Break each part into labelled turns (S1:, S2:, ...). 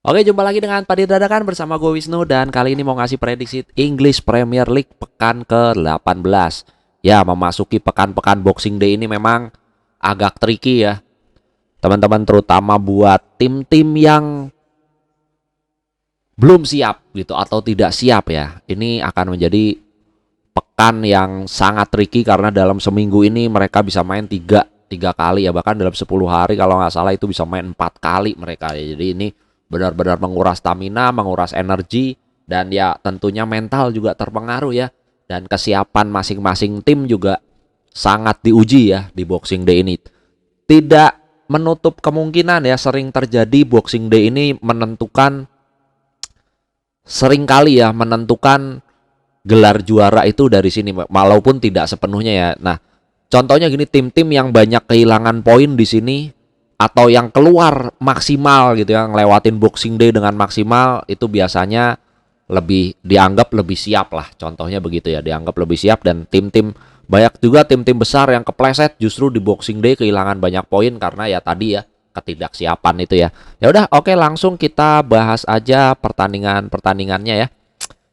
S1: Oke, jumpa lagi dengan Padi Dadakan bersama gue Wisnu dan kali ini mau ngasih prediksi English Premier League pekan ke-18. Ya, memasuki pekan-pekan Boxing Day ini memang agak tricky ya, teman-teman, terutama buat tim-tim yang belum siap gitu atau tidak siap ya. Ini akan menjadi pekan yang sangat tricky karena dalam seminggu ini mereka bisa main tiga kali ya, bahkan dalam 10 hari kalau nggak salah itu bisa main 4 kali mereka ya. Jadi ini benar-benar menguras stamina, menguras energi, dan ya tentunya mental juga terpengaruh ya. Dan kesiapan masing-masing tim juga sangat diuji ya di Boxing Day ini. Tidak menutup kemungkinan ya, sering terjadi Boxing Day ini sering kali ya menentukan gelar juara itu dari sini, walaupun tidak sepenuhnya ya. Nah, contohnya gini, tim-tim yang banyak kehilangan poin di sini atau yang keluar maksimal gitu ya, ngelewatin Boxing Day dengan maksimal, itu biasanya dianggap lebih siap lah. Contohnya begitu ya, dianggap lebih siap. Dan tim-tim banyak juga tim-tim besar yang kepleset justru di Boxing Day kehilangan banyak poin karena ya tadi ya, ketidaksiapan itu ya. Ya udah, oke, langsung kita bahas aja pertandingannya ya.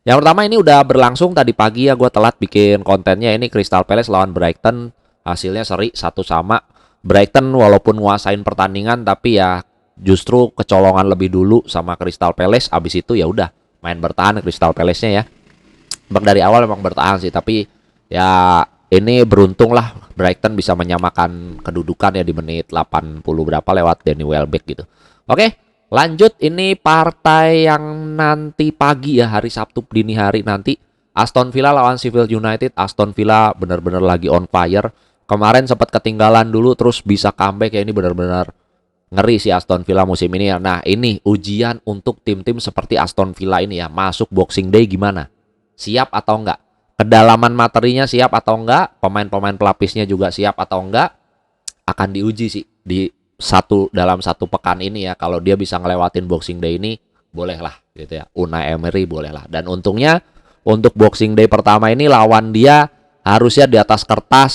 S1: Yang pertama ini udah berlangsung tadi pagi ya, gue telat bikin kontennya. Ini Crystal Palace lawan Brighton, hasilnya seri 1-1. Brighton walaupun nguasain pertandingan tapi ya justru kecolongan lebih dulu sama Crystal Palace. Abis itu ya udah main bertahan Crystal Palace-nya ya. Bak dari awal memang bertahan sih, tapi ya ini beruntung lah Brighton bisa menyamakan kedudukan ya di menit 80 berapa lewat Danny Welbeck gitu. Oke, lanjut, ini partai yang nanti pagi ya, hari Sabtu dini hari nanti. Aston Villa lawan Sheffield United. Aston Villa benar-benar lagi on fire. Kemarin sempat ketinggalan dulu terus bisa comeback ya, ini benar-benar ngeri si Aston Villa musim ini ya. Nah, ini ujian untuk tim-tim seperti Aston Villa ini ya. Masuk Boxing Day gimana? Siap atau enggak? Kedalaman materinya siap atau enggak? Pemain-pemain pelapisnya juga siap atau enggak? Akan diuji sih dalam satu pekan ini ya. Kalau dia bisa ngelewatin Boxing Day ini, bolehlah gitu ya. Unai Emery bolehlah. Dan untungnya untuk Boxing Day pertama ini lawan dia harusnya di atas kertas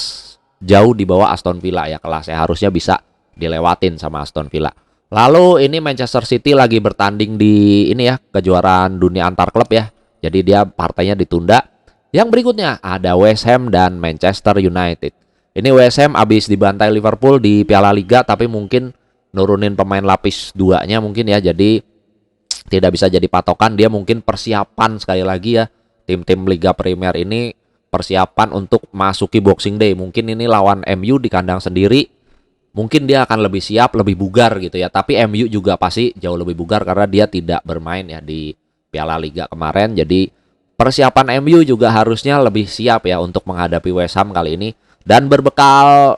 S1: jauh di bawah Aston Villa ya kelasnya. Harusnya bisa dilewatin sama Aston Villa. Lalu ini Manchester City lagi bertanding di ini ya, kejuaraan dunia antar klub ya. Jadi dia partainya ditunda. Yang berikutnya ada West Ham dan Manchester United. Ini West Ham abis dibantai Liverpool di Piala Liga, tapi mungkin nurunin pemain lapis duanya mungkin ya, jadi tidak bisa jadi patokan. Dia mungkin persiapan sekali lagi ya, tim-tim Liga Premier ini persiapan untuk masuki Boxing Day. Mungkin ini lawan MU di kandang sendiri, mungkin dia akan lebih siap, lebih bugar gitu ya. Tapi MU juga pasti jauh lebih bugar karena dia tidak bermain ya di Piala Liga kemarin. Jadi persiapan MU juga harusnya lebih siap ya untuk menghadapi West Ham kali ini. Dan berbekal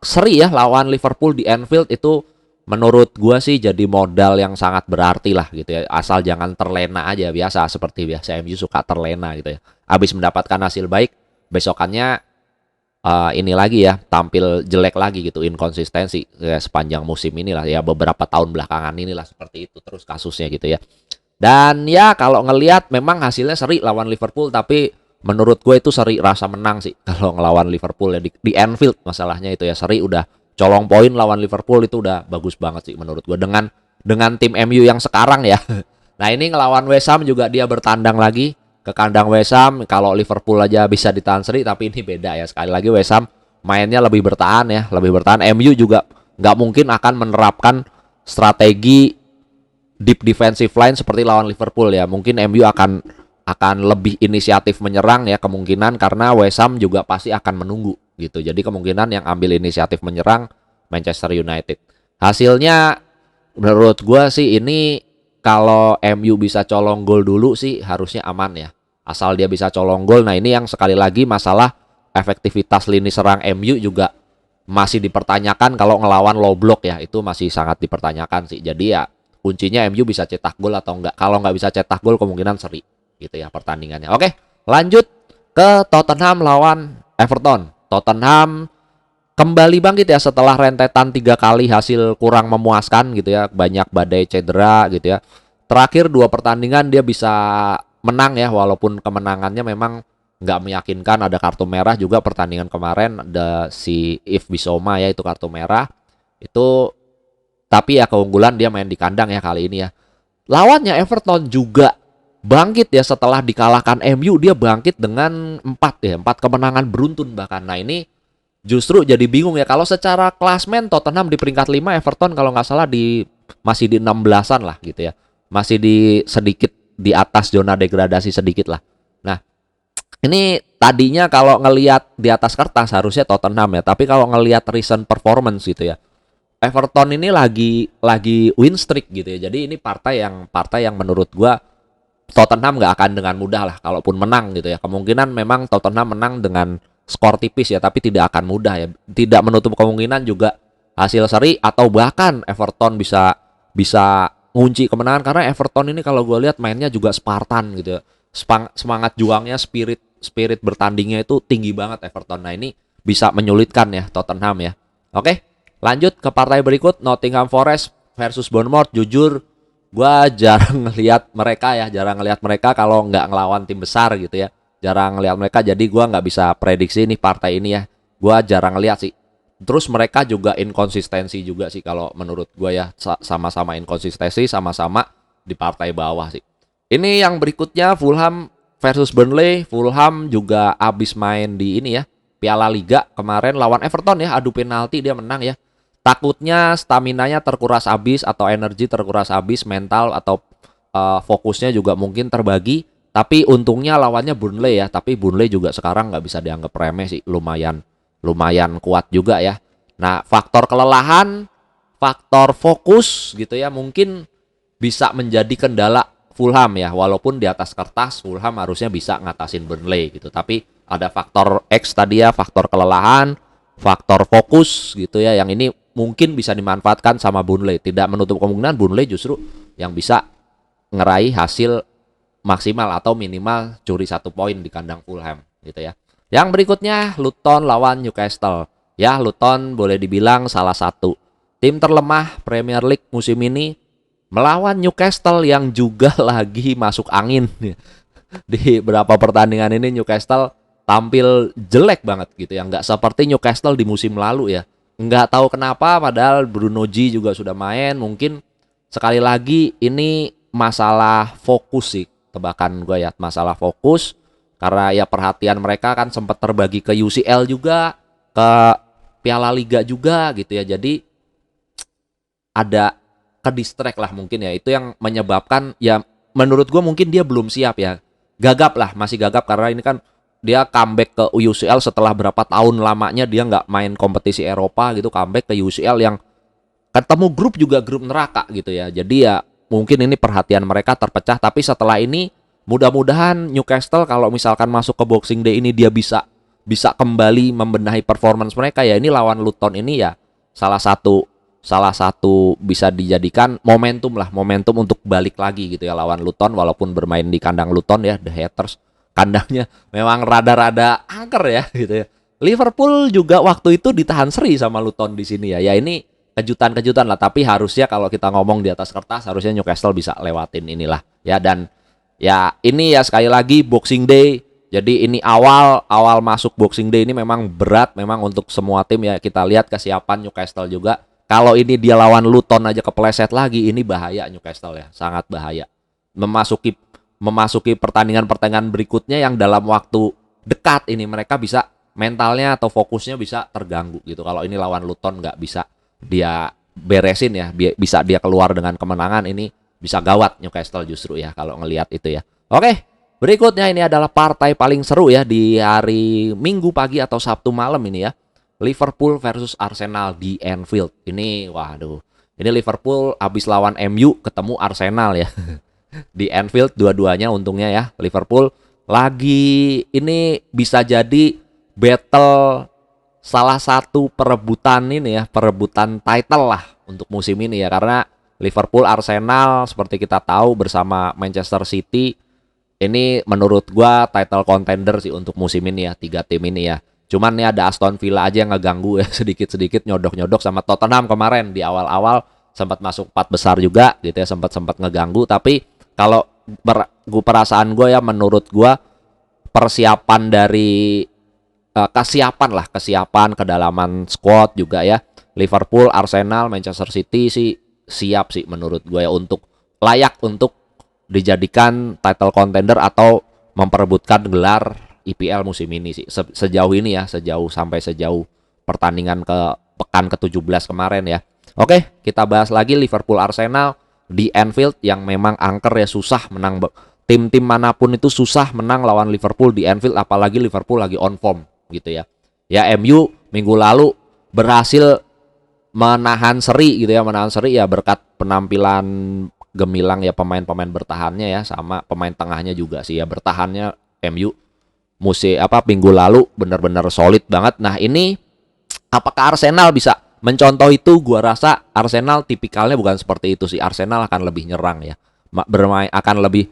S1: seri ya lawan Liverpool di Anfield, itu menurut gua sih jadi modal yang sangat berarti lah gitu ya. Asal jangan terlena aja, biasa seperti biasa MU suka terlena gitu ya. Habis mendapatkan hasil baik, besokannya ini lagi ya, tampil jelek lagi gitu, inkonsistensi ya, sepanjang musim inilah ya, beberapa tahun belakangan inilah seperti itu terus kasusnya gitu ya. Dan ya kalau ngelihat memang hasilnya seri lawan Liverpool, tapi menurut gue itu seri rasa menang sih kalau ngelawan Liverpool ya di Anfield. Masalahnya itu ya, seri udah colong poin lawan Liverpool itu udah bagus banget sih menurut gue dengan tim MU yang sekarang ya. Nah, ini ngelawan West Ham juga dia bertandang lagi ke kandang West Ham. Kalau Liverpool aja bisa ditahan seri, tapi ini beda ya. Sekali lagi West Ham mainnya lebih bertahan ya, lebih bertahan. MU juga nggak mungkin akan menerapkan strategi deep defensive line seperti lawan Liverpool ya. Mungkin MU akan lebih inisiatif menyerang ya kemungkinan, karena West Ham juga pasti akan menunggu gitu. Jadi kemungkinan yang ambil inisiatif menyerang Manchester United. Hasilnya menurut gua sih ini kalau MU bisa colong gol dulu sih harusnya aman ya. Asal dia bisa colong gol. Nah, ini yang sekali lagi masalah efektivitas lini serang MU juga masih dipertanyakan kalau ngelawan low block ya. Itu masih sangat dipertanyakan sih. Jadi ya kuncinya MU bisa cetak gol atau enggak. Kalau nggak bisa cetak gol kemungkinan seri gitu ya pertandingannya. Oke, lanjut ke Tottenham lawan Everton. Tottenham kembali bangkit ya setelah rentetan 3 kali hasil kurang memuaskan gitu ya, banyak badai cedera gitu ya. Terakhir 2 pertandingan dia bisa menang ya, walaupun kemenangannya memang nggak meyakinkan. Ada kartu merah juga pertandingan kemarin, ada si Yves Bissouma ya, itu kartu merah itu. Tapi ya keunggulan dia main di kandang ya kali ini ya. lawannya Everton juga bangkit ya setelah dikalahkan MU, dia bangkit dengan 4 kemenangan beruntun bahkan. Nah, ini justru jadi bingung ya kalau secara klasmen Tottenham di peringkat 5, Everton kalau nggak salah masih di 16-an lah gitu ya. Masih di sedikit di atas zona degradasi sedikit lah. Nah, ini tadinya kalau ngelihat di atas kertas harusnya Tottenham ya, tapi kalau ngelihat recent performance gitu ya, Everton ini lagi win streak gitu ya. Jadi ini partai yang menurut gua Tottenham nggak akan dengan mudah lah kalaupun menang gitu ya. Kemungkinan memang Tottenham menang dengan skor tipis ya, tapi tidak akan mudah ya. Tidak menutup kemungkinan juga hasil seri atau bahkan Everton bisa bisa ngunci kemenangan karena Everton ini kalau gue lihat mainnya juga Spartan gitu ya. Semangat juangnya, spirit bertandingnya itu tinggi banget Everton. Nah, ini bisa menyulitkan ya Tottenham ya. Oke, lanjut ke partai berikut, Nottingham Forest versus Bournemouth. Jujur gua jarang ngelihat mereka kalau nggak ngelawan tim besar gitu ya. Jarang ngelihat mereka, jadi gua nggak bisa prediksi nih partai ini ya. Gua jarang ngelihat sih. Terus mereka juga inkonsistensi juga sih kalau menurut gua ya. Sama-sama inkonsistensi, sama-sama di partai bawah sih. Ini yang berikutnya Fulham versus Burnley. Fulham juga abis main di ini ya, Piala Liga kemarin lawan Everton ya, adu penalti dia menang ya. Takutnya staminanya terkuras habis atau energi terkuras habis, mental atau fokusnya juga mungkin terbagi. Tapi untungnya lawannya Burnley ya. Tapi Burnley juga sekarang nggak bisa dianggap remeh sih, lumayan kuat juga ya. Nah, faktor kelelahan, faktor fokus gitu ya, mungkin bisa menjadi kendala Fulham ya. Walaupun di atas kertas Fulham harusnya bisa ngatasin Burnley gitu. Tapi ada faktor X tadi ya, faktor kelelahan, faktor fokus gitu ya, yang ini mungkin bisa dimanfaatkan sama Burnley. Tidak menutup kemungkinan Burnley justru yang bisa ngeraih hasil maksimal atau minimal curi 1 poin di kandang Fulham gitu ya. Yang berikutnya Luton lawan Newcastle. Ya, Luton boleh dibilang salah satu tim terlemah Premier League musim ini melawan Newcastle yang juga lagi masuk angin. Di beberapa pertandingan ini Newcastle tampil jelek banget gitu ya, nggak seperti Newcastle di musim lalu ya. Nggak tahu kenapa, padahal Bruno G juga sudah main. Mungkin sekali lagi ini masalah fokus sih, tebakan gue ya, masalah fokus. Karena ya perhatian mereka kan sempat terbagi ke UCL juga, ke Piala Liga juga gitu ya. Jadi ada ke distract lah mungkin ya. Itu yang menyebabkan ya, menurut gue mungkin dia belum siap ya. Gagap lah, masih gagap karena ini kan dia comeback ke UCL setelah berapa tahun lamanya dia nggak main kompetisi Eropa gitu, comeback ke UCL yang ketemu grup juga grup neraka gitu ya. Jadi ya mungkin ini perhatian mereka terpecah, tapi setelah ini mudah-mudahan Newcastle kalau misalkan masuk ke Boxing Day ini dia bisa kembali membenahi performance mereka ya. Ini lawan Luton ini ya salah satu bisa dijadikan momentum untuk balik lagi gitu ya lawan Luton, walaupun bermain di kandang Luton ya, The Hatters. Kandangnya memang rada-rada angker ya gitu ya. Liverpool juga waktu itu ditahan seri sama Luton di sini ya. Ya ini kejutan-kejutan lah, tapi harusnya kalau kita ngomong di atas kertas harusnya Newcastle bisa lewatin inilah ya. Dan ya ini ya sekali lagi Boxing Day. Jadi ini awal masuk Boxing Day ini memang berat memang untuk semua tim ya. Kita lihat kesiapan Newcastle juga. Kalau ini dia lawan Luton aja kepleset lagi, ini bahaya Newcastle ya, sangat bahaya. Memasuki pertandingan-pertandingan berikutnya yang dalam waktu dekat ini mereka bisa mentalnya atau fokusnya bisa terganggu gitu. Kalau ini lawan Luton nggak bisa dia beresin ya, bisa dia keluar dengan kemenangan, ini bisa gawat Newcastle justru ya kalau ngelihat itu ya. Oke, berikutnya ini adalah partai paling seru ya di hari Minggu pagi atau Sabtu malam ini ya. Liverpool versus Arsenal di Anfield. Ini waduh. Ini Liverpool habis lawan MU ketemu Arsenal ya. Di Anfield dua-duanya untungnya ya. Liverpool lagi ini bisa jadi battle salah satu perebutan ini ya, perebutan title lah untuk musim ini ya, karena Liverpool Arsenal seperti kita tahu bersama Manchester City ini menurut gua title contender sih untuk musim ini ya, 3 tim ini ya. Cuman nih ada Aston Villa aja yang ngeganggu ya, sedikit-sedikit nyodok-nyodok sama Tottenham kemarin di awal-awal sempat masuk 4 besar juga gitu ya, sempat ngeganggu. Tapi kalau perasaan gue ya, menurut gue persiapan dari kesiapan kedalaman squad juga ya, Liverpool, Arsenal, Manchester City sih siap sih menurut gue ya untuk layak untuk dijadikan title contender atau memperebutkan gelar IPL musim ini sih. Sejauh ini ya, sejauh pertandingan ke pekan ke-17 kemarin ya. Oke, kita bahas lagi Liverpool Arsenal di Anfield yang memang angker ya, susah menang. Tim-tim manapun itu susah menang lawan Liverpool di Anfield, apalagi Liverpool lagi on form gitu ya. Ya MU minggu lalu berhasil menahan seri gitu ya, berkat penampilan gemilang ya pemain-pemain bertahannya ya, sama pemain tengahnya juga sih ya, bertahannya MU minggu lalu benar-benar solid banget. Nah, ini apakah Arsenal bisa mencontoh itu? Gua rasa Arsenal tipikalnya bukan seperti itu sih. Arsenal akan lebih nyerang ya. Bermain akan lebih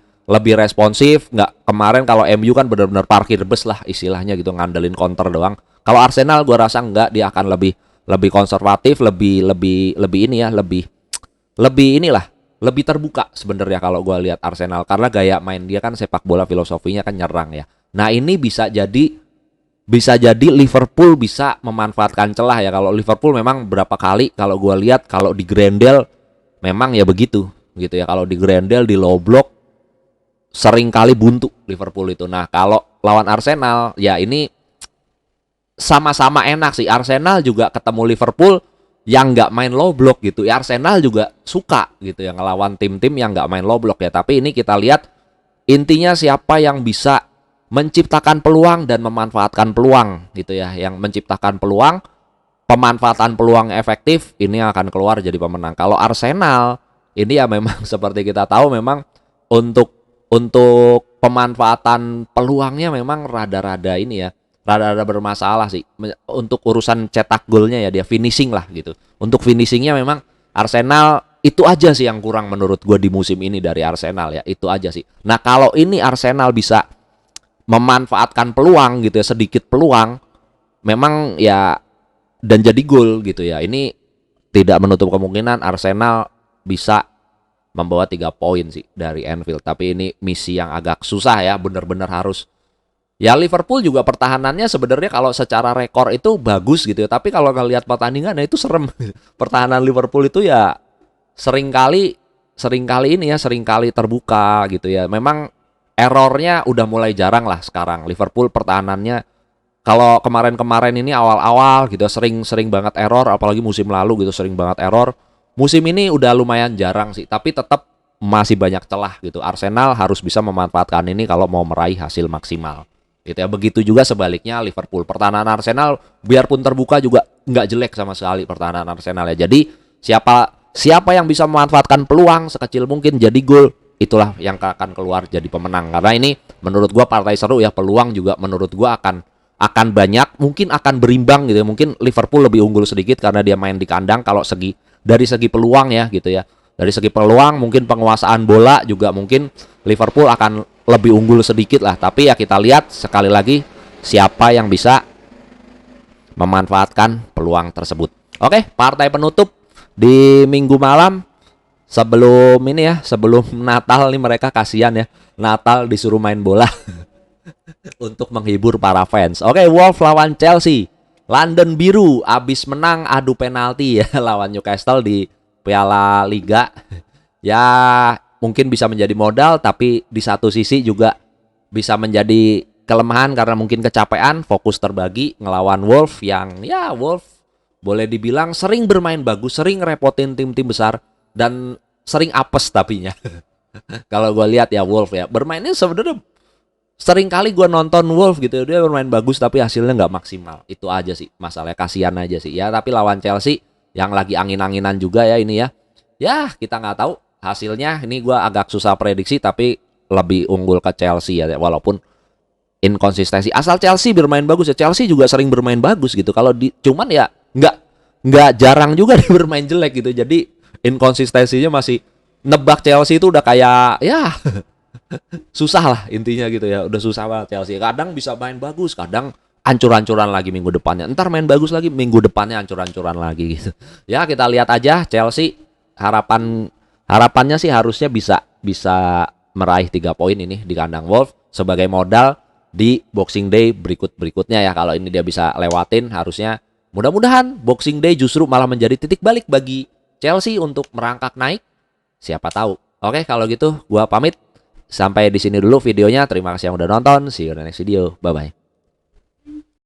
S1: responsif. Nggak, kemarin kalau MU kan benar-benar parkir bus lah istilahnya gitu, ngandelin counter doang. Kalau Arsenal gua rasa enggak, dia akan lebih konservatif, lebih ini ya, lebih terbuka sebenarnya kalau gua lihat Arsenal, karena gaya main dia kan sepak bola filosofinya kan nyerang ya. Nah, ini bisa jadi Liverpool bisa memanfaatkan celah ya. Kalau Liverpool memang berapa kali kalau gue lihat kalau di Grendel memang ya begitu gitu ya. Kalau di Grendel di low block sering kali buntu Liverpool itu. Nah, kalau lawan Arsenal ya ini sama-sama enak sih. Arsenal juga ketemu Liverpool yang nggak main low block gitu ya. Arsenal juga suka gitu ya ngelawan tim-tim yang nggak main low block ya. Tapi ini kita lihat intinya siapa yang bisa menciptakan peluang dan memanfaatkan peluang gitu ya. Yang menciptakan peluang, pemanfaatan peluang efektif, ini akan keluar jadi pemenang. Kalau Arsenal ini ya memang seperti kita tahu memang untuk pemanfaatan peluangnya memang rada-rada ini ya, rada-rada bermasalah sih. Untuk urusan cetak golnya ya, dia finishing lah gitu. Untuk finishingnya memang Arsenal itu aja sih yang kurang menurut gue di musim ini dari Arsenal ya, itu aja sih. Nah, kalau ini Arsenal bisa memanfaatkan peluang gitu ya, sedikit peluang memang ya, dan jadi gol gitu ya, ini tidak menutup kemungkinan Arsenal bisa membawa 3 poin sih dari Anfield. Tapi ini misi yang agak susah ya, bener-bener harus ya. Liverpool juga pertahanannya sebenarnya kalau secara rekor itu bagus gitu ya, tapi kalau ngelihat pertandingan itu serem. Pertahanan Liverpool itu ya seringkali ini ya, seringkali terbuka gitu ya. Memang errornya udah mulai jarang lah sekarang. Liverpool pertahanannya kalau kemarin-kemarin ini awal-awal gitu sering banget error, apalagi musim lalu gitu sering banget error. Musim ini udah lumayan jarang sih, tapi tetap masih banyak celah gitu. Arsenal harus bisa memanfaatkan ini kalau mau meraih hasil maksimal. Gitu ya. Begitu juga sebaliknya Liverpool. Pertahanan Arsenal biarpun terbuka juga nggak jelek sama sekali pertahanan Arsenal ya. Jadi siapa yang bisa memanfaatkan peluang sekecil mungkin jadi gol, itulah yang akan keluar jadi pemenang. Karena ini menurut gua partai seru ya, peluang juga menurut gua akan banyak, mungkin akan berimbang gitu ya. Mungkin Liverpool lebih unggul sedikit karena dia main di kandang kalau dari segi peluang ya gitu ya. Dari segi peluang mungkin penguasaan bola juga mungkin Liverpool akan lebih unggul sedikit lah. Tapi ya kita lihat sekali lagi siapa yang bisa memanfaatkan peluang tersebut. Oke, partai penutup di minggu malam sebelum ini ya, sebelum Natal nih, mereka kasihan ya. Natal disuruh main bola untuk menghibur para fans. Oke, Wolves lawan Chelsea. London Biru abis menang adu penalti ya lawan Newcastle di Piala Liga. Ya, mungkin bisa menjadi modal, tapi di satu sisi juga bisa menjadi kelemahan karena mungkin kecapean, fokus terbagi ngelawan Wolves yang ya Wolves boleh dibilang sering bermain bagus, sering repotin tim-tim besar dan sering apes tapinya. Kalau gue lihat ya Wolves ya bermainnya sebenarnya sering kali gue nonton Wolves gitu, dia bermain bagus tapi hasilnya nggak maksimal. Itu aja sih masalahnya, kasihan aja sih ya. Tapi lawan Chelsea yang lagi angin-anginan juga ya ini ya. Ya kita nggak tahu hasilnya, ini gue agak susah prediksi, tapi lebih unggul ke Chelsea ya, walaupun inkonsistensi. Asal Chelsea bermain bagus ya, Chelsea juga sering bermain bagus gitu. Kalau cuman ya nggak jarang juga dia bermain jelek gitu. Jadi inkonsistensinya masih, nebak Chelsea itu udah kayak ya susah lah intinya gitu ya. Udah susah banget Chelsea. Kadang bisa main bagus, kadang ancur-ancuran lagi minggu depannya. Ntar main bagus lagi, minggu depannya ancur-ancuran lagi gitu. Ya kita lihat aja Chelsea, harapannya sih harusnya bisa meraih 3 poin ini di kandang Wolves sebagai modal di Boxing Day berikutnya ya. Kalau ini dia bisa lewatin, harusnya mudah-mudahan Boxing Day justru malah menjadi titik balik bagi Chelsea untuk merangkak naik. Siapa tahu Oke, kalau gitu gua pamit. Sampai di sini dulu videonya. Terima kasih yang udah nonton. See you in the next video. Bye bye.